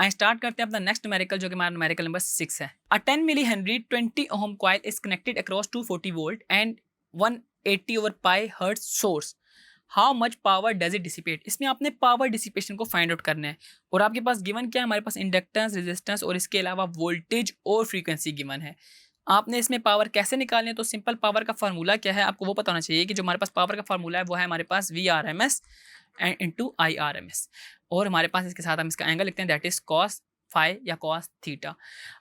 I start करते हैं अपना नेक्स्ट न्यूमेरिकल जो कि हमारा न्यूमेरिकल नंबर 6 है। A 10 millihenry 20 ohm coil is connected across 240 volt and 180 over pi hertz source. How much power does it dissipate. इसमें आपने पावर डिसिपेशन को फाइंड आउट करना है और आपके पास गिवन क्या है, हमारे पास इंडक्टेंस, रेजिस्टेंस और इसके अलावा वोल्टेज और फ्रीक्वेंसी गिवन है। आपने इसमें पावर कैसे निकालनी है, तो सिंपल पावर का फार्मूला क्या है आपको वो पता होना चाहिए कि जो हमारे पास पावर का फार्मूला है वो है हमारे पास V R M S and into I R M S, और हमारे पास इसके साथ हम इसका एंगल लिखते हैं दैट इज कॉस फाई या कॉस थीटा।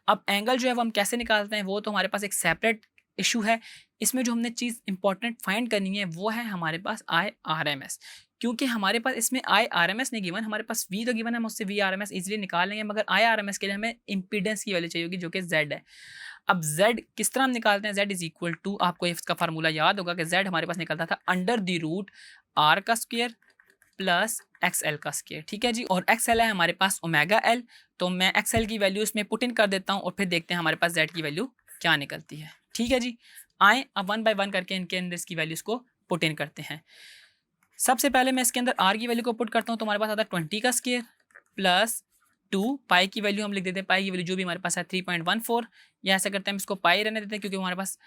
अब एंगल जो है वो हम कैसे निकालते हैं वो तो हमारे पास एक सेपरेट इशू है। इसमें जो हमने चीज़ इंपॉर्टेंट फाइंड करनी है वो है हमारे पास आई आर एम एस, क्योंकि हमारे पास इसमें आई आर एम एस नहीं गिवन, हमारे पास वी तो गिवन है, हम उससे V R M S easily निकाल लेंगे, मगर आई आर एम एस के लिए हमें इंपीडेंस की वैल्यू चाहिए होगी जो कि जेड है। अब z किस तरह हम निकालते हैं, z इज इक्वल टू, आपको इसका फार्मूला याद होगा कि z हमारे पास निकलता था अंडर द रूट r का स्क्वायर प्लस XL का स्क्वायर, ठीक है जी। और XL है हमारे पास ओमेगा L, तो मैं XL की वैल्यू इसमें पुट इन कर देता हूँ और फिर देखते हैं हमारे पास z की वैल्यू क्या निकलती है, ठीक है जी। आए अब 1 बाय 1 करके इनके अंदर इसकी वैल्यूज को पुट इन करते हैं। सबसे पहले मैं इसके अंदर r की वैल्यू को पुट करता हूँ, तो हमारे पास आता है 20 का स्क्वायर प्लस 2 पाई की वैल्यू हम लिख देते हैं, पाई की वैल्यू जो भी हमारे पास है 3.14, या ऐसा करते हैं हम इसको पाई रहने देते हैं क्योंकि हमारे पास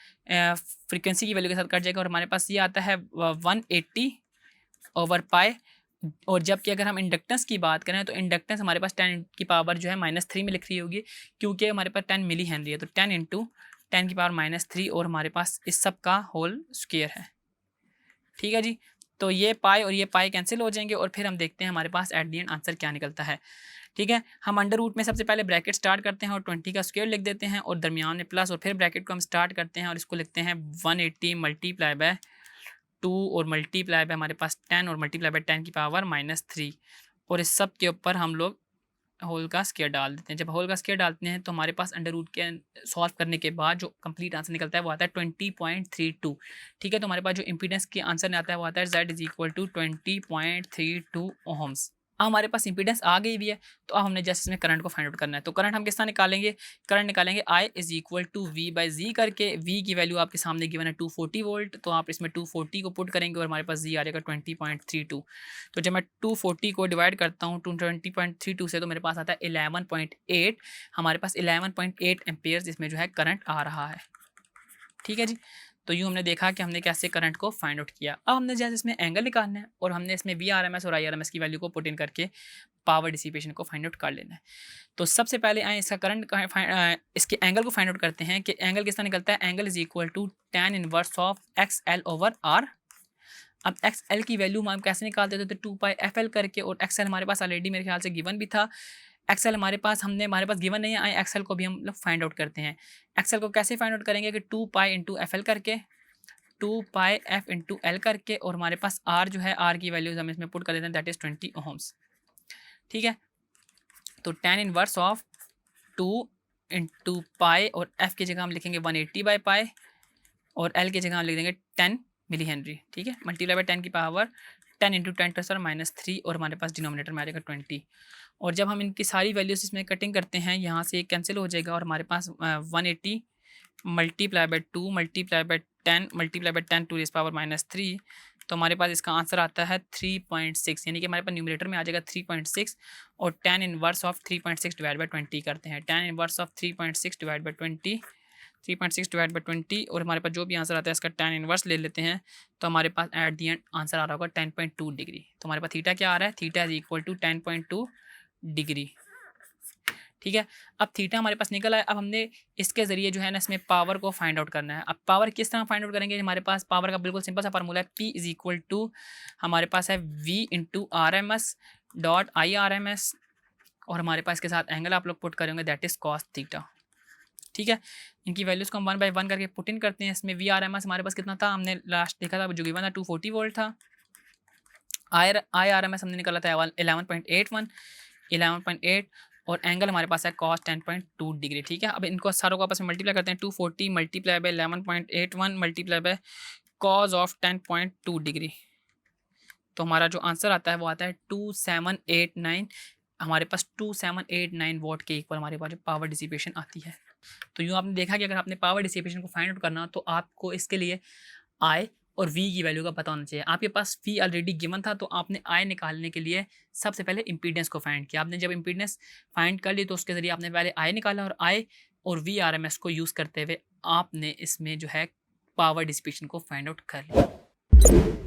फ्रीक्वेंसी की वैल्यू के साथ कट जाएगा, और हमारे पास ये आता है 180 ओवर पाई। और जबकि अगर हम इंडक्टेंस की बात करें तो इंडक्टेंस हमारे पास 10 की पावर जो है -3 में लिख रही होगी, क्योंकि हमारे पास 10 मिली हेनरी है, तो 10 इंटू 10 की पावर -3 और हमारे पास इस सब का होल स्क्वायर है, ठीक है जी। तो ये पाई और ये पाई कैंसिल हो जाएंगे और फिर हम देखते हैं हमारे पास एट दी एंड आंसर क्या निकलता है, ठीक है। हम अंडर रूट में सबसे पहले ब्रैकेट स्टार्ट करते हैं और 20 का स्क्वायर लिख देते हैं और दरमियान में प्लस, और फिर ब्रैकेट को हम स्टार्ट करते हैं और इसको लिखते हैं 180 मल्टीप्लाई बाय 2 और मल्टीप्लाई बाय हमारे पास 10 और मल्टीप्लाई बाय 10 की पावर -3, और इस सब के ऊपर हम लोग होल का स्क्वायर डाल देते हैं। जब होल का स्क्वायर डालते हैं तो हमारे पास अंडर रूट के सॉल्व करने के बाद जो कंप्लीट आंसर निकलता है वो आता है 20.32, ठीक है। तो हमारे पास जो इंपीडेंस के आंसर आता है वो आता है z is equal to 20.32 ohms. अब हमारे पास इंपीडेंस आ गई भी है, तो अब हमने जस्ट इसमें करंट को फाइंड आउट करना है। तो करंट हम किस तरह निकालेंगे, करंट निकालेंगे I is equal to V by G करके। V की वैल्यू आपके सामने गिवन है 240 वोल्ट, तो आप इसमें 240 को पुट करेंगे और हमारे पास जी आ जाएगा 20.32। तो जब मैं 240 को डिवाइड करता हूँ 20.32 से तो मेरे पास आता है 11.8, हमारे पास 11.8 एम्पेयर्स इसमें जो है करंट आ रहा है, ठीक है जी। तो यूँ हमने देखा कि हमने कैसे करंट को फाइंड आउट किया। अब हमने जैसे इसमें एंगल निकालना है और हमने इसमें VRMS और IRMS की वैल्यू को पुट इन करके पावर डिसिपेशन को फाइंड आउट कर लेना है। तो सबसे पहले आए इसका करंट इसके एंगल को फाइंड आउट करते हैं कि एंगल किस तरह निकलता है। Angle is equal to tan inverse of XL over R। अब XL की वैल्यू हम कैसे निकालते थे, तो 2 पाई FL करके, और XL हमारे पास ऑलरेडी मेरे ख्याल से गिवन भी था। एक्सेल हमारे पास गिवन नहीं है, एक्सेल को भी हम लोग फाइंड आउट करते हैं। एक्सेल को कैसे फाइंड आउट करेंगे कि 2 पाई इंटू एफ एल करके, 2 पाई एफ इंटू एल करके, और हमारे पास आर जो है आर की वैल्यूज हम इसमें पुट कर देते हैं दैट इज 20 ओहम्स, ठीक है। तो tan inverse of 2 into pi और एफ की जगह हम लिखेंगे 180 बाई पाई और एल की जगह हम लिख देंगे 10 मिली हेनरी, ठीक है। मल्टीप्लाई बाई 10 की पावर 10 इंटू 10⁻³ और हमारे पास डिनोमिनेटर में आ जाएगा 20। और जब हम इनकी सारी वैल्यूज इसमें कटिंग करते हैं यहाँ से कैंसिल हो जाएगा और हमारे पास 180 multiply by 2 multiply by 10 multiply by 10 to the power -3, तो हमारे पास इसका आंसर आता है 3.6, यानी कि हमारे पास न्यूमरेटर में आ जाएगा 3.6 और tan inverse of 3.6 divide by 20 करते हैं। tan inverse of 3.6 divide by 20, 3.6 divide by 20, और हमारे पास जो भी आंसर आता है इसका tan इनवर्स ले लेते हैं, तो हमारे पास एट दी एंड आंसर आ रहा होगा 10.2 डिग्री। तो हमारे पास थीटा क्या आ रहा है, theta is equal to 10.2 degree, ठीक है। अब थीटा हमारे पास निकल आया। अब हमने इसके ज़रिए जो है ना इसमें पावर को फाइंड आउट करना है। अब पावर किस तरह फाइंड आउट करेंगे, हमारे पास पावर का बिल्कुल सिंपल सा फार्मूला है, P इज इक्वल टू हमारे पास है V into RMS dot IRMS, और हमारे पास इसके साथ एंगल आप लोग पुट करेंगे दैट इज कॉस थीटा, ठीक है। इनकी वैल्यूज़ को हम 1 बाई 1 करके पुट इन करते हैं। इसमें VRMS हमारे पास कितना था, हमने लास्ट देखा था जो गिवन था 240 वोल्ट था। IRMS हमने निकाला था 11.8 और एंगल हमारे पास है cos 10.2 डिग्री, ठीक है। अब इनको सारों को आपस में मल्टीप्लाई करते हैं, 240 multiply by 11.81 multiply by cos of 10.2 degree, तो हमारा जो आंसर आता है वो आता है 2789। हमारे पास 2789 वॉट के इक्वल हमारे पास पावर डिसिपेशन आती है। तो यूँ आपने देखा कि अगर आपने पावर डिसिपेशन को फाइंड आउट करना तो आपको इसके लिए आई और V की वैल्यू का पता होना चाहिए। आपके पास V ऑलरेडी गिवन था, तो आपने I निकालने के लिए सबसे पहले इम्पीडेंस को फाइंड किया। आपने जब इम्पीडेंस फाइंड कर ली तो उसके ज़रिए आपने पहले I निकाला, और I और VRMS को यूज़ करते हुए आपने इसमें जो है पावर डिसिपेशन को फाइंड आउट कर लिया।